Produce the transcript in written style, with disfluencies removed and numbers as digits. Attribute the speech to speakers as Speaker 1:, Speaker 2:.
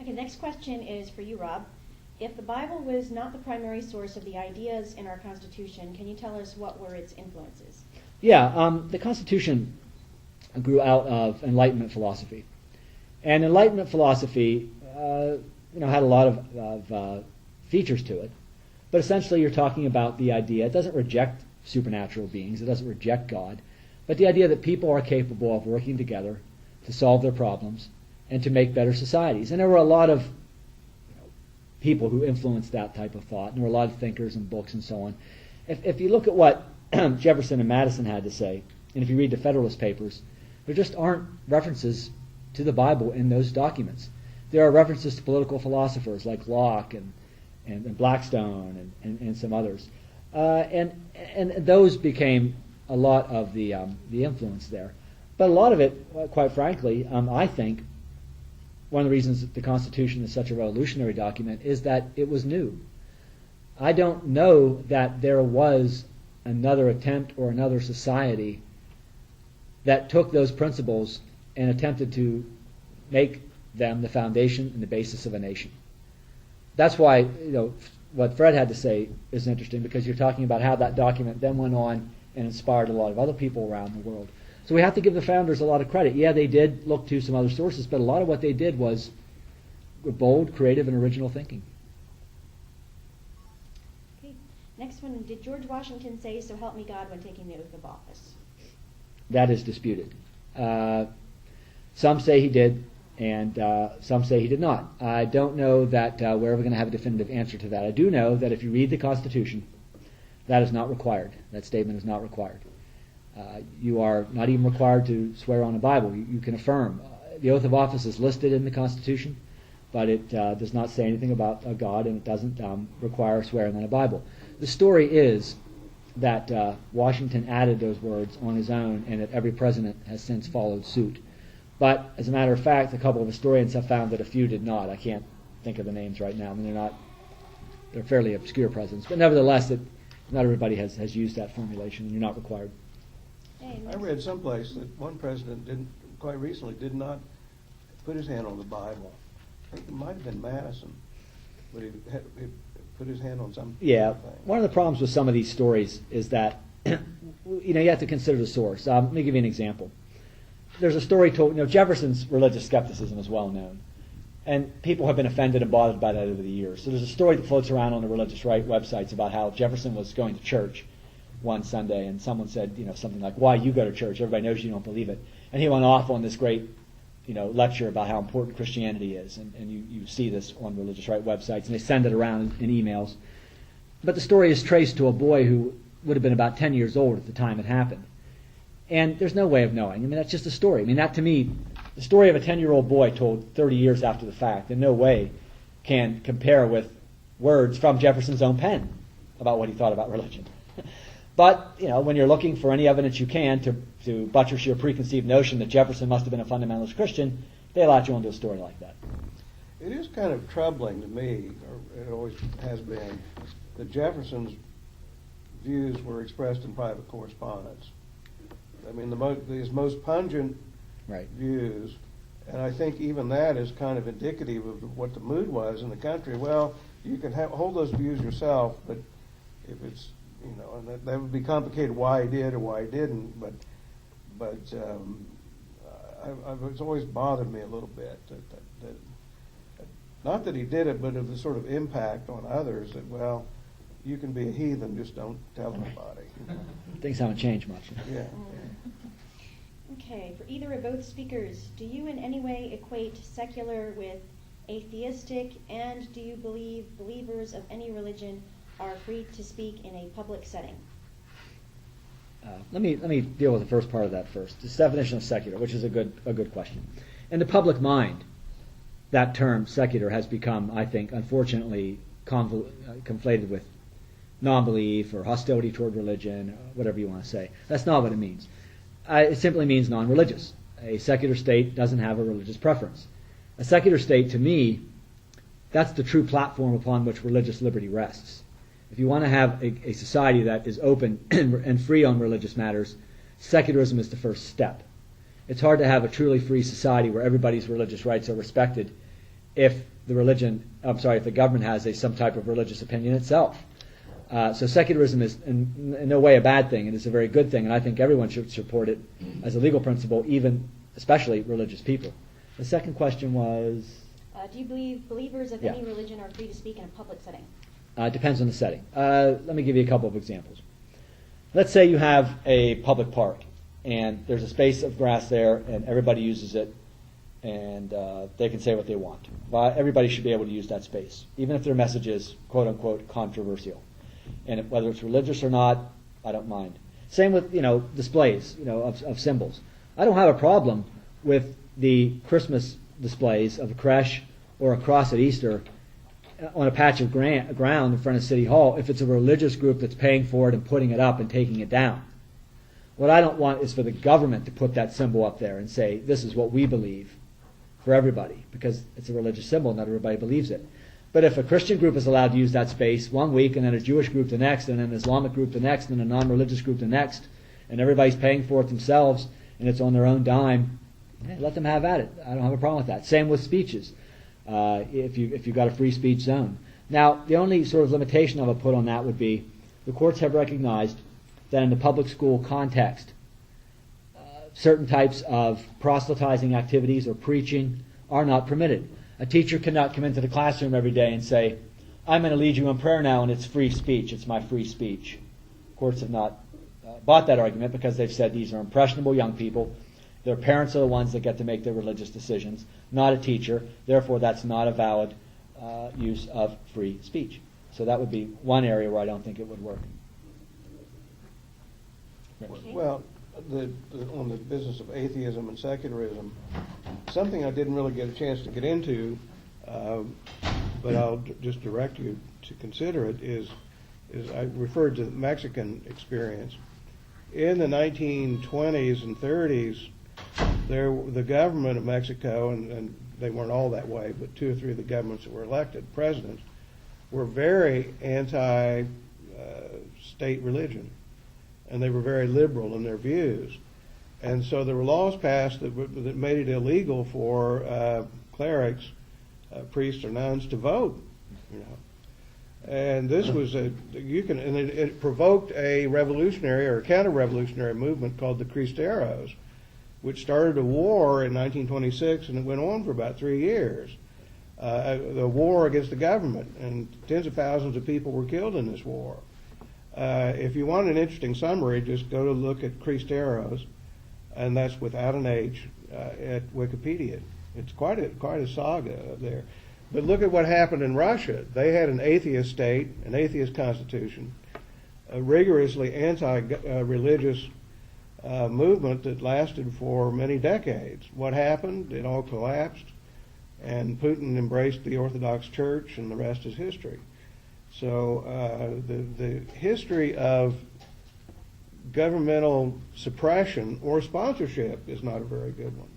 Speaker 1: Okay, the next question is for you, Rob. If the Bible was not the primary source of the ideas in our Constitution, can you tell us what were its influences?
Speaker 2: Yeah, the Constitution grew out of Enlightenment philosophy. And Enlightenment philosophy had a lot of features to it. But essentially you're talking about the idea, it doesn't reject supernatural beings, it doesn't reject God, but the idea that people are capable of working together to solve their problems and to make better societies. And there were a lot of people who influenced that type of thought, and there were a lot of thinkers and books and so on. If you look at what Jefferson and Madison had to say, and if you read the Federalist Papers, there just aren't references to the Bible in those documents. There are references to political philosophers like Locke and Blackstone and some others. And those became a lot of the influence there. But a lot of it, quite frankly, I think, one of the reasons that the Constitution is such a revolutionary document is that it was new. I don't know that there was another attempt or another society that took those principles and attempted to make them the foundation and the basis of a nation. That's why what Fred had to say is interesting, because you're talking about how that document then went on and inspired a lot of other people around the world. So we have to give the founders a lot of credit. Yeah, they did look to some other sources, but a lot of what they did was bold, creative, and original thinking.
Speaker 1: Okay. Next one, did George Washington say, "So help me God," when taking the oath of office?
Speaker 2: That is disputed. Some say he did, and some say he did not. I don't know that we're ever going to have a definitive answer to that. I do know that if you read the Constitution, that is not required. That statement is not required. You are not even required to swear on a Bible. You can affirm. The oath of office is listed in the Constitution, but it does not say anything about God, and it doesn't require swearing on a Bible. The story is that Washington added those words on his own, and that every president has since followed suit. But as a matter of fact, a couple of historians have found that a few did not. I can't think of the names right now. I mean, they're fairly obscure presidents, but nevertheless, not everybody has used that formulation, and you're not required.
Speaker 3: I read someplace that one president quite recently did not put his hand on the Bible. I think it might have been Madison, but he put his hand on some.
Speaker 2: Yeah,
Speaker 3: thing.
Speaker 2: One of the problems with some of these stories is that you have to consider the source. Let me give you an example. There's a story told. Jefferson's religious skepticism is well known, and people have been offended and bothered by that over the years. So there's a story that floats around on the religious right websites about how Jefferson was going to church one Sunday, and someone said, something like, "Why you go to church? Everybody knows you don't believe it." And he went off on this great, lecture about how important Christianity is, and you see this on religious right websites, and they send it around in emails. But the story is traced to a boy who would have been about 10 years old at the time it happened. And there's no way of knowing. I mean, that's just a story. I mean, that to me, the story of a 10-year-old boy told 30 years after the fact in no way can compare with words from Jefferson's own pen about what he thought about religion. But, when you're looking for any evidence you can to buttress your preconceived notion that Jefferson must have been a fundamentalist Christian, they latch onto a story like that.
Speaker 3: It is kind of troubling to me, or it always has been, that Jefferson's views were expressed in private correspondence. I mean, his most pungent views, and I think even that is kind of indicative of what the mood was in the country. Well, you can hold those views yourself, but if it's and that would be complicated why he did or why he didn't. But it's always bothered me a little bit that not that he did it, but of the sort of impact on others. That you can be a heathen, just don't tell anybody.
Speaker 2: Things haven't changed much.
Speaker 3: Yeah.
Speaker 1: Okay, for either or both speakers, do you in any way equate secular with atheistic, and do you believe believers of any religion are free to speak in a public setting?
Speaker 2: Let me deal with the first part of that first. This definition of secular, which is a good question. In the public mind, that term secular has become, I think, unfortunately, conflated with non-belief or hostility toward religion, whatever you want to say. That's not what it means. It simply means non-religious. A secular state doesn't have a religious preference. A secular state, to me, that's the true platform upon which religious liberty rests. If you want to have a society that is open and free on religious matters, secularism is the first step. It's hard to have a truly free society where everybody's religious rights are respected if the government has some type of religious opinion itself. So secularism is in no way a bad thing. It is a very good thing, and I think everyone should support it as a legal principle, especially religious people. The second question was?
Speaker 1: Do you believe believers of any religion are free to speak in a public setting?
Speaker 2: Depends on the setting. Let me give you a couple of examples. Let's say you have a public park, and there's a space of grass there, and everybody uses it, and they can say what they want. But everybody should be able to use that space, even if their message is, quote-unquote, controversial. And whether it's religious or not, I don't mind. Same with, displays, of symbols. I don't have a problem with the Christmas displays of a creche or a cross at Easter on a patch of ground in front of City Hall if it's a religious group that's paying for it and putting it up and taking it down. What I don't want is for the government to put that symbol up there and say, this is what we believe for everybody, because it's a religious symbol, not everybody believes it. But if a Christian group is allowed to use that space one week, and then a Jewish group the next, and then an Islamic group the next, and a non-religious group the next, and everybody's paying for it themselves, and it's on their own dime, let them have at it. I don't have a problem with that. Same with speeches, if you've got a free speech zone. Now, the only sort of limitation I would put on that would be the courts have recognized that in the public school context, certain types of proselytizing activities or preaching are not permitted. A teacher cannot come into the classroom every day and say, I'm going to lead you in prayer now, and it's free speech. It's my free speech. Courts have not bought that argument because they've said these are impressionable young people. Their parents are the ones that get to make their religious decisions, not a teacher. Therefore, that's not a valid use of free speech. So that would be one area where I don't think it would work.
Speaker 3: Well, on the business of atheism and secularism, something I didn't really get a chance to get into, but I'll just direct you to consider it, is I referred to the Mexican experience. In the 1920s and 30s, the government of Mexico, and they weren't all that way, but 2 or 3 of the governments that were elected, presidents, were very anti-state religion. And they were very liberal in their views. And so there were laws passed that made it illegal for clerics, priests or nuns, to vote. And this was it provoked a revolutionary or a counter-revolutionary movement called the Cristeros, which started a war in 1926, and it went on for about 3 years. The war against the government, and tens of thousands of people were killed in this war. If you want an interesting summary, just go to look at Cristeros, and that's without an H, at Wikipedia. It's quite a saga there. But look at what happened in Russia. They had an atheist state, an atheist constitution, a rigorously anti-religious movement that lasted for many decades. What happened? It all collapsed, and Putin embraced the Orthodox Church, and the rest is history. So the history of governmental suppression or sponsorship is not a very good one.